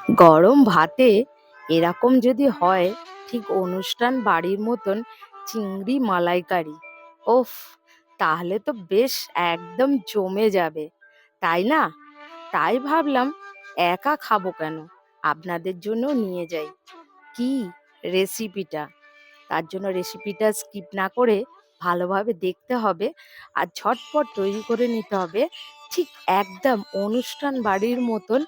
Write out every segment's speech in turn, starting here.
গরম ভাতে এরকম যদি হয়, ঠিক অনুষ্ঠান বাড়ির মতন চিংড়ি মালাইকারি, ওফ! তাহলে তো বেশ একদম জমে যাবে, তাই না? তাই ভাবলাম একা খাবো কেন, আপনাদের জন্য নিয়ে যাই। কি রেসিপিটা? তার জন্য রেসিপিটা স্কিপ না করে ভালোভাবে দেখতে হবে আর ঝটপট তৈরি করে নিতে হবে। ঠিক একদম অনুষ্ঠান বাড়ির মতন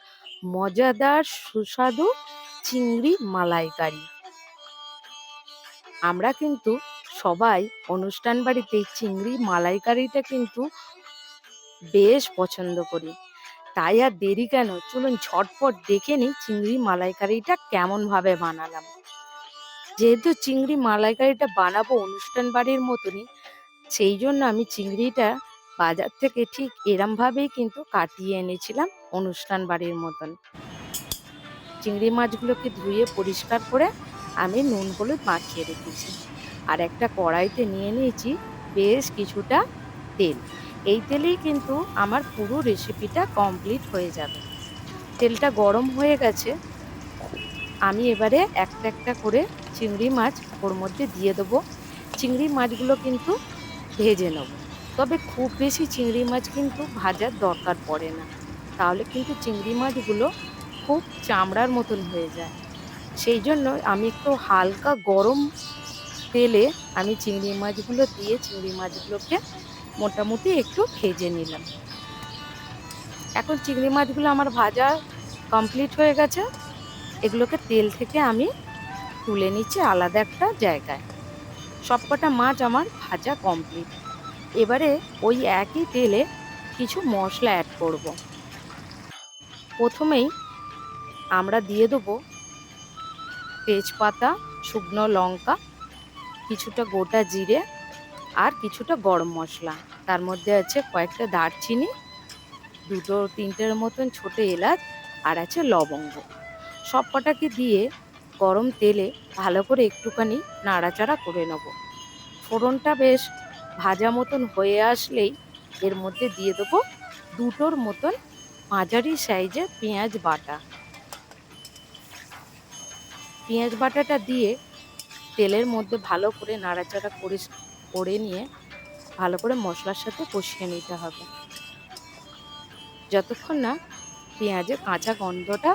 মজাদার সুস্বাদু চিংড়ি মালাইকারি। আমরা কিন্তু সবাই অনুষ্ঠান বাড়িতে চিংড়ি মালাইকারিটা কিন্তু বেশ পছন্দ করি। তাই আর দেরি কেন, চলুন ঝটপট দেখে নিই চিংড়ি মালাইকারিটা কেমন ভাবে বানালাম। যেহেতু চিংড়ি মালাইকারিটা বানাবো অনুষ্ঠান বাড়ির মতনই, সেই জন্য আমি চিংড়িটা বাজার থেকে ঠিক এরম ভাবেই কিন্তু কাটিয়ে এনেছিলাম অনুষ্ঠান বাড়ির মতন। চিংড়ি মাছগুলোকে ধুয়ে পরিষ্কার করে আমি নুন হলুদ মাখিয়ে রেখেছি। আর একটা কড়াইতে নিয়ে নিয়েছি বেশ কিছুটা তেল। এই তেলেই কিন্তু আমার পুরো রেসিপিটা কমপ্লিট হয়ে যাবে। তেলটা গরম হয়ে গেছে, আমি এবারে একটা একটা করে চিংড়ি মাছ ওর মধ্যে দিয়ে দেবো। চিংড়ি মাছগুলো কিন্তু ভেজে নেব, তবে খুব বেশি চিংড়ি মাছ কিন্তু ভাজার দরকার পড়ে না, তাহলে কিন্তু চিংড়ি মাছগুলো খুব চামড়ার মতন হয়ে যায়। সেই জন্য আমি একটু হালকা গরম তেলে আমি চিংড়ি মাছগুলো দিয়ে চিংড়ি মাছগুলোকে মোটামুটি একটু ভেজে নিলাম। এখন চিংড়ি মাছগুলো আমার ভাজা কমপ্লিট হয়ে গেছে, এগুলোকে তেল থেকে আমি তুলে নিচ্ছি আলাদা একটা জায়গায়। সবকটা মাছ আমার ভাজা কমপ্লিট। এবারে ওই একই তেলে কিছু মশলা অ্যাড করব। প্রথমেই আমরা দিয়ে দেবো তেজপাতা, শুকনো লঙ্কা, কিছুটা গোটা জিরে আর কিছুটা গরম মশলা। তার মধ্যে আছে কয়েকটা দারচিনি, দুটো তিনটের মতন ছোট এলাচ আর আছে লবঙ্গ। সব কটাকে দিয়ে গরম তেলে ভালো করে একটুখানি নাড়াচাড়া করে নেব। ফোড়নটা বেশ ভাজা মতন হয়ে আসলেই এর মধ্যে দিয়ে দেবো দুটোর মতন মাঝারি সাইজের পেঁয়াজ বাটা। পেঁয়াজ বাটাটা দিয়ে তেলের মধ্যে ভালো করে নাড়াচাড়া করে নিয়ে ভালো করে মশলার সাথে কষিয়ে নিতে হবে, যতক্ষণ না পেঁয়াজের কাঁচা গন্ধটা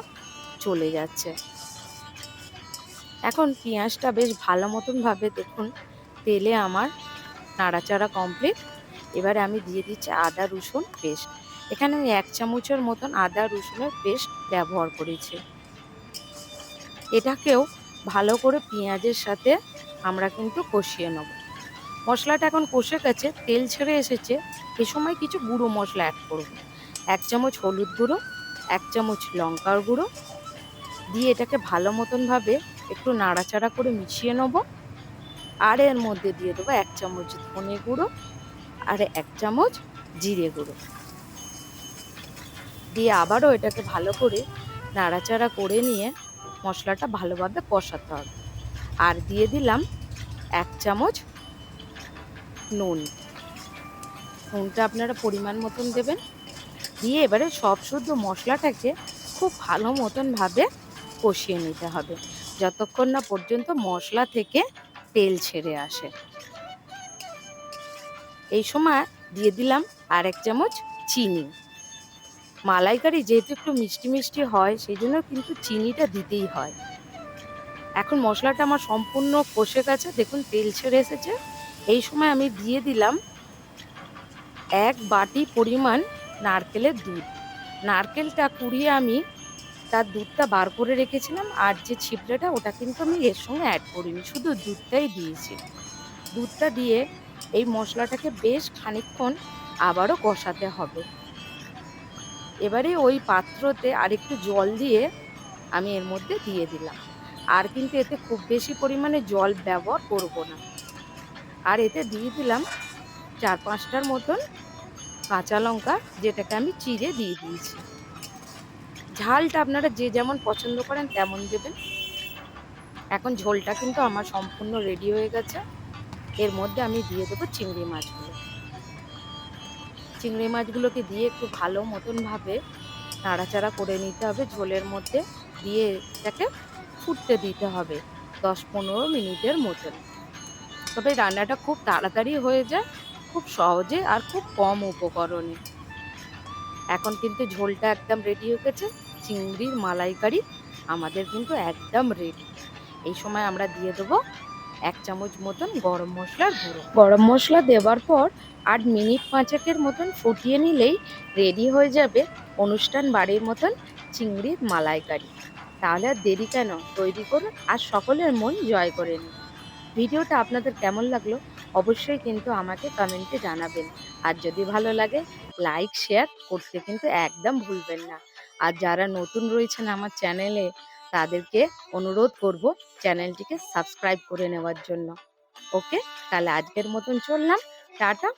চলে যাচ্ছে। এখন পেঁয়াজটা বেশ ভালো মতন ভাবে দেখুন তেলে আমার নাড়াচাড়া কমপ্লিট। এবারে আমি দিয়ে দিচ্ছি আদা রসুন পেস্ট। এখানে আমি 1 চামচের মতন আদা রসুনের পেস্ট ব্যবহার করেছি। এটাকেও ভালো করে পেঁয়াজের সাথে আমরা কিন্তু কষিয়ে নেব। মশলাটা এখন কষে গেছে, তেল ছেড়ে এসেছে। এ সময় কিছু গুঁড়ো মশলা অ্যাড করব। 1 চামচ হলুদ গুঁড়ো, 1 চামচ লঙ্কার গুঁড়ো দিয়ে এটাকে ভালো মতন ভাবে একটু নাড়াচাড়া করে মিশিয়ে নেব। আর এর মধ্যে দিয়ে দেবো 1 চামচ ধনে গুঁড়ো আর 1 চামচ জিরে গুঁড়ো দিয়ে আবারও এটাকে ভালো করে নাড়াচাড়া করে নিয়ে মশলাটা ভালোভাবে কষাতে হবে। আর দিয়ে দিলাম 1 চামচ নুন। নুনটা আপনারা পরিমাণ মতন দেবেন। দিয়ে এবারে সব শুদ্ধ মশলাটাকে খুব ভালো মতন ভাবে কষিয়ে নিতে হবে, যতক্ষণ না পর্যন্ত মশলা থেকে তেল ছেড়ে আসে। এই সময় দিয়ে দিলাম আর 1 চামচ চিনি। মালাইকারি যেহেতু একটু মিষ্টি মিষ্টি হয়, সেই জন্য কিন্তু চিনিটা দিতেই হয়। এখন মশলাটা আমার সম্পূর্ণ কষে গেছে, দেখুন তেল ছেড়ে এসেছে। এই সময় আমি দিয়ে দিলাম 1 বাটি পরিমাণ নারকেলের দুধ। নারকেলটা কুড়িয়ে আমি তার দুধটা বার করে রেখেছিলাম, আর যে ছিবড়েটা ওটা কিন্তু আমি এর সঙ্গে অ্যাড করিনি, শুধু দুধটাই দিয়েছি। দুধটা দিয়ে এই মশলাটাকে বেশ খানিকক্ষণ আবারও কষাতে হবে। এবারে ওই পাত্রতে আরেকটু জল দিয়ে আমি এর মধ্যে দিয়ে দিলাম। আর কিন্তু এতে খুব বেশি পরিমাণে জল ব্যবহার করব না। আর এতে দিয়ে দিলাম 4-5টার মতন কাঁচা লঙ্কা, যেটাকে আমি চিড়ে দিয়ে দিয়েছি। ঝালটা আপনারা যে যেমন পছন্দ করেন তেমন দেবেন। এখন ঝোলটা কিন্তু আমার সম্পূর্ণ রেডি হয়ে গেছে। এর মধ্যে আমি দিয়ে দেবো চিংড়ি মাছগুলো। চিংড়ি মাছগুলোকে দিয়ে একটু ভালো মতন ভাবে নাড়াচাড়া করে নিতে হবে ঝোলের মধ্যে। দিয়ে এটাকে ফুটতে দিতে হবে 10-15 মিনিটের মতন। তবে রান্নাটা খুব তাড়াতাড়ি হয়ে যায়, খুব সহজে আর খুব কম উপকরণে। এখন কিন্তু ঝোলটা একদম রেডি হয়ে গেছে। চিংড়ির মালাইকারি আমাদের কিন্তু একদম রেডি। এই সময় আমরা দিয়ে দেবো 1 চামচ মতন গরম মশলার গুঁড়ো। গরম মশলা দেওয়ার পর 8 মিনিট 5 মতন ফুটিয়ে নিলেই রেডি হয়ে যাবে অনুষ্ঠান বাড়ির মতন চিংড়ির মালাইকারি। তাহলে আর দেরি কেন? তৈরি করুন আর সকলের মন জয় করে নিন। ভিডিওটা আপনাদের কেমন লাগলো অবশ্যই কিন্তু আমাকে কমেন্টে জানাবেন। আর যদি ভালো লাগে লাইক শেয়ার করতে কিন্তু একদম ভুলবেন না। আর যারা নতুন রয়েছেন আমার চ্যানেলে তাদেরকে অনুরোধ করব চ্যানেলটিকে সাবস্ক্রাইব করে নেওয়ার জন্য। ওকে, তাহলে আজকের মতন চললাম। টাটা।